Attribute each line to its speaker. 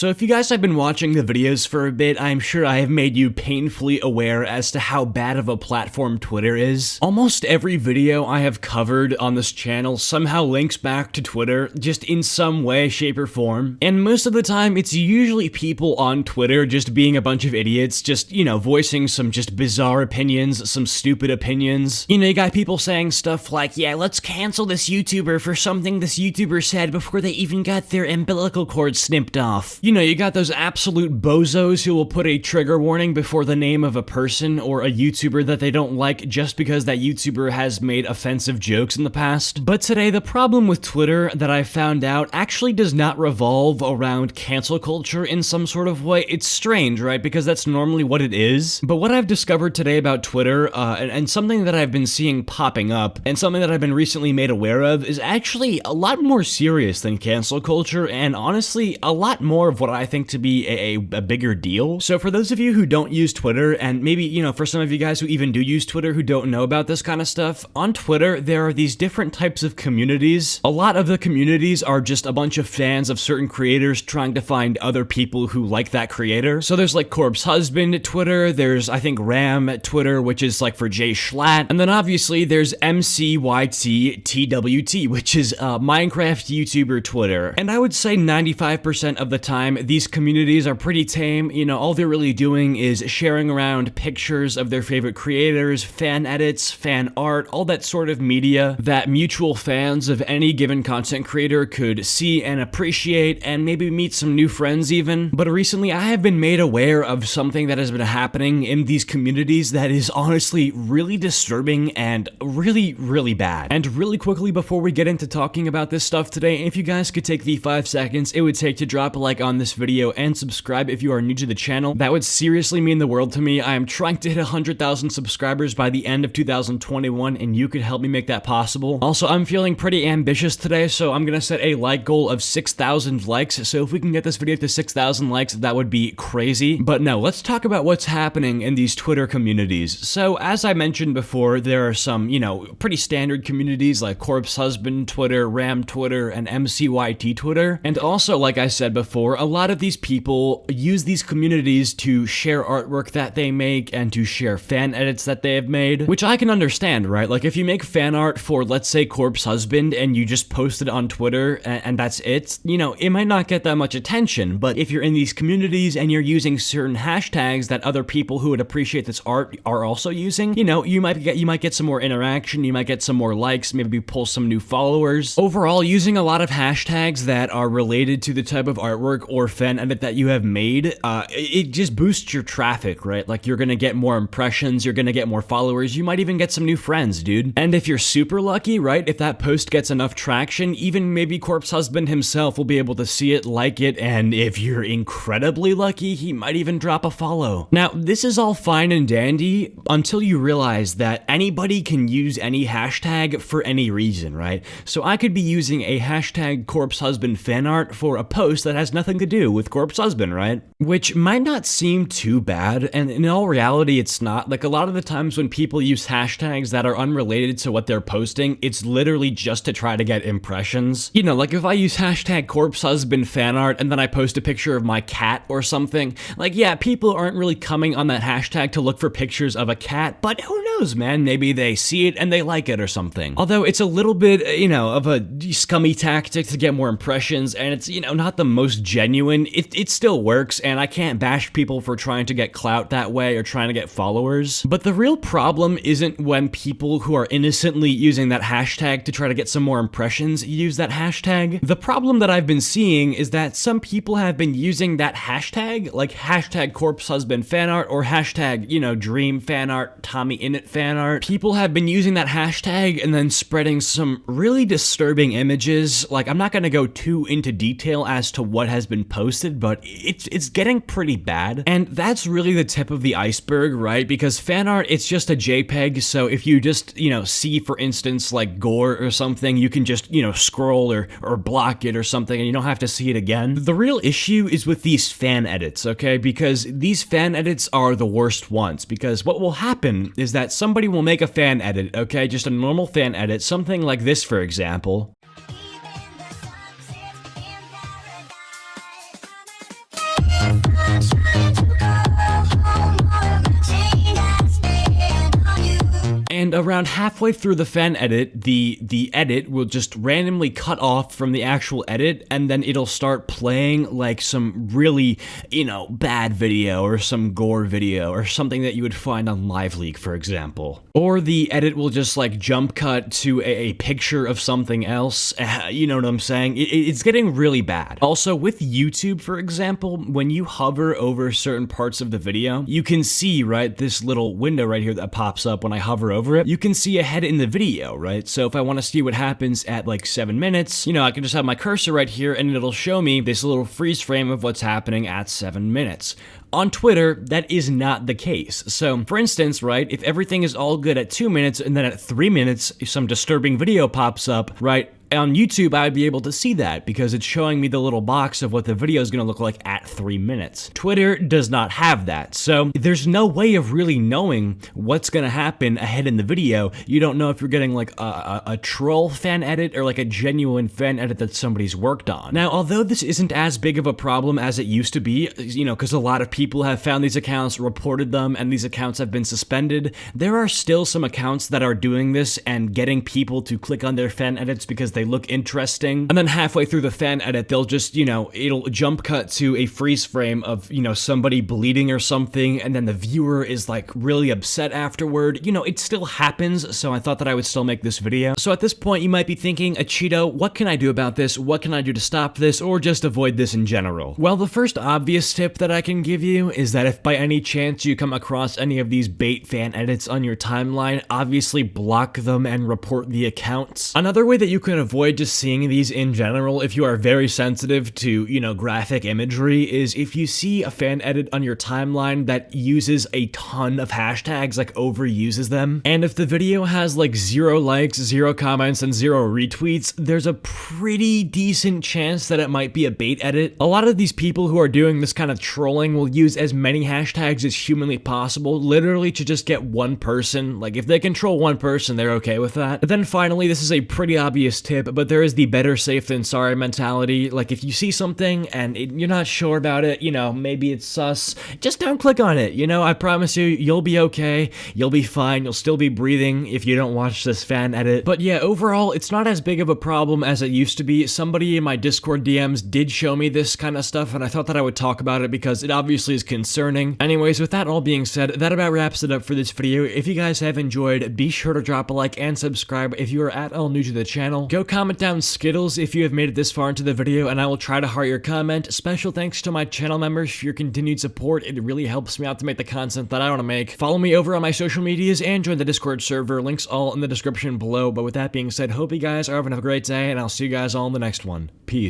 Speaker 1: So if you guys have been watching the videos for a bit, I'm sure I have made you painfully aware as to how bad of a platform Twitter is. Almost every video I have covered on this channel somehow links back to Twitter, just in some way, shape, or form. And most of the time, it's usually people on Twitter just being a bunch of idiots, just, you know, voicing some just bizarre opinions, some stupid opinions. You know, you got people saying stuff like, yeah, let's cancel this YouTuber for something this YouTuber said before they even got their umbilical cord snipped off. You know, you got those absolute bozos who will put a trigger warning before the name of a person or a YouTuber that they don't like just because that YouTuber has made offensive jokes in the past. But today, the problem with Twitter that I found out actually does not revolve around cancel culture in some sort of way. It's strange, right? Because that's normally what it is. But what I've discovered today about Twitter, and something that I've been seeing popping up, and something that I've been recently made aware of, is actually a lot more serious than cancel culture, and honestly, a lot more of what I think to be a bigger deal. So for those of you who don't use Twitter, and maybe, you know, for some of you guys who even do use Twitter who don't know about this kind of stuff, on Twitter, there are these different types of communities. A lot of the communities are just a bunch of fans of certain creators trying to find other people who like that creator. So there's like Corpse Husband at Twitter, there's I think Ram at Twitter, which is like for Jay Schlatt, and then obviously there's MCYTTWT, which is Minecraft YouTuber Twitter. And I would say 95% of the time, these communities are pretty tame. You know, all they're really doing is sharing around pictures of their favorite creators, fan edits, fan art, all that sort of media that mutual fans of any given content creator could see and appreciate, and maybe meet some new friends even. But recently, I have been made aware of something that has been happening in these communities that is honestly really disturbing and really, really bad. And really quickly, before we get into talking about this stuff today, if you guys could take the 5 seconds it would take to drop a like on this video and subscribe if you are new to the channel, that would seriously mean the world to me. I am trying to hit 100,000 subscribers by the end of 2021, and you could help me make that possible. Also, I'm feeling pretty ambitious today, so I'm gonna set a like goal of 6,000 likes, so if we can get this video to 6,000 likes, that would be crazy. But no, let's talk about what's happening in these Twitter communities. So, as I mentioned before, there are some, you know, pretty standard communities like Corpse Husband Twitter, Ram Twitter, and MCYT Twitter. And also, like I said before, a lot of these people use these communities to share artwork that they make and to share fan edits that they have made, which I can understand, right? Like, if you make fan art for, let's say, Corpse Husband and you just post it on Twitter and that's it, you know, it might not get that much attention. But if you're in these communities and you're using certain hashtags that other people who would appreciate this art are also using, you know, you might get some more interaction, you might get some more likes, maybe pull some new followers. Overall, using a lot of hashtags that are related to the type of artwork or fan edit that you have made, it just boosts your traffic, right? Like, you're gonna get more impressions, you're gonna get more followers, you might even get some new friends, dude. And if you're super lucky, right, if that post gets enough traction, even maybe Corpse Husband himself will be able to see it, like it, and if you're incredibly lucky, he might even drop a follow. Now, this is all fine and dandy until you realize that anybody can use any hashtag for any reason, right? So I could be using a hashtag Corpse Husband fan art for a post that has nothing to do with Corpse Husband, right? Which might not seem too bad, and in all reality, it's not. Like, a lot of the times when people use hashtags that are unrelated to what they're posting, it's literally just to try to get impressions. You know, like if I use hashtag Corpse Husband fan art and then I post a picture of my cat or something, like, yeah, people aren't really coming on that hashtag to look for pictures of a cat, but who knows, man? Maybe they see it and they like it or something. Although it's a little bit, you know, of a scummy tactic to get more impressions, and it's, you know, not the most genuine. It still works, and I can't bash people for trying to get clout that way or trying to get followers. But the real problem isn't when people who are innocently using that hashtag to try to get some more impressions use that hashtag. The problem that I've been seeing is that some people have been using that hashtag, like hashtag Corpse Husband fan art or hashtag, you know, Dream fan art, Tommy Innit fan art. People have been using that hashtag and then spreading some really disturbing images. Like, I'm not gonna go too into detail as to what has been posted, but it's getting pretty bad. And that's really the tip of the iceberg, right? Because fan art, it's just a JPEG, so if you just, you know, see, for instance, like gore or something, you can just, you know, scroll or block it or something, and you don't have to see it again. The real issue is with these fan edits, okay? Because these fan edits are the worst ones, because what will happen is that somebody will make a fan edit, okay? Just a normal fan edit, something like this, for example. and around halfway through the fan edit, the edit will just randomly cut off from the actual edit, and then it'll start playing like some really, bad video or some gore video or something that you would find on LiveLeak, for example. Or the edit will just like jump cut to a picture of something else. You know what I'm saying? It's getting really bad. Also, with YouTube, for example, when you hover over certain parts of the video, you can see, right, this little window right here that pops up when I hover over it. You can see ahead in the video, right? So if I want to see what happens at like 7 minutes, I can just have my cursor right here and it'll show me this little freeze frame of what's happening at 7 minutes. On Twitter, that is not the case. So, for instance, right, if everything is all good at 2 minutes and then at 3 minutes, some disturbing video pops up, right, on YouTube, I would be able to see that because it's showing me the little box of what the video is going to look like at 3 minutes. Twitter does not have that, so there's no way of really knowing what's going to happen ahead in the video. You don't know if you're getting like a troll fan edit or like a genuine fan edit that somebody's worked on. Now, although this isn't as big of a problem as it used to be, because a lot of people have found these accounts, reported them, and these accounts have been suspended, there are still some accounts that are doing this and getting people to click on their fan edits because they look interesting, and then halfway through the fan edit, they'll just, it'll jump cut to a freeze frame of, somebody bleeding or something, and then the viewer is like really upset afterward. It still happens, so I thought that I would still make this video. So at this point, you might be thinking, Cheeto, what can I do about this? What can I do to stop this, or just avoid this in general? Well, the first obvious tip that I can give you is that if by any chance you come across any of these bait fan edits on your timeline, obviously block them and report the accounts. Another way that you can avoid just seeing these in general, if you are very sensitive to, graphic imagery, is if you see a fan edit on your timeline that uses a ton of hashtags, like overuses them, and if the video has like 0 likes, 0 comments, and 0 retweets, there's a pretty decent chance that it might be a bait edit. A lot of these people who are doing this kind of trolling will use as many hashtags as humanly possible, literally to just get one person. Like, if they control one person, they're okay with that. But then finally, this is a pretty obvious tip, but there is the better safe than sorry mentality. Like, if you see something and you're not sure about it, maybe it's sus, just don't click on it. I promise you, you'll be okay, you'll be fine, you'll still be breathing if you don't watch this fan edit. But yeah, overall, it's not as big of a problem as it used to be. Somebody in my Discord DMs did show me this kind of stuff, and I thought that I would talk about it because it obviously is concerning. Anyways, with that all being said, that about wraps it up for this video. If you guys have enjoyed, be sure to drop a like and subscribe if you are at all new to the channel. Go comment down Skittles if you have made it this far into the video, and I will try to heart your comment. Special thanks to my channel members for your continued support. It really helps me out to make the content that I want to make. Follow me over on my social medias and join the Discord server. Links all in the description below. But with that being said, hope you guys are having a great day, and I'll see you guys all in the next one. Peace.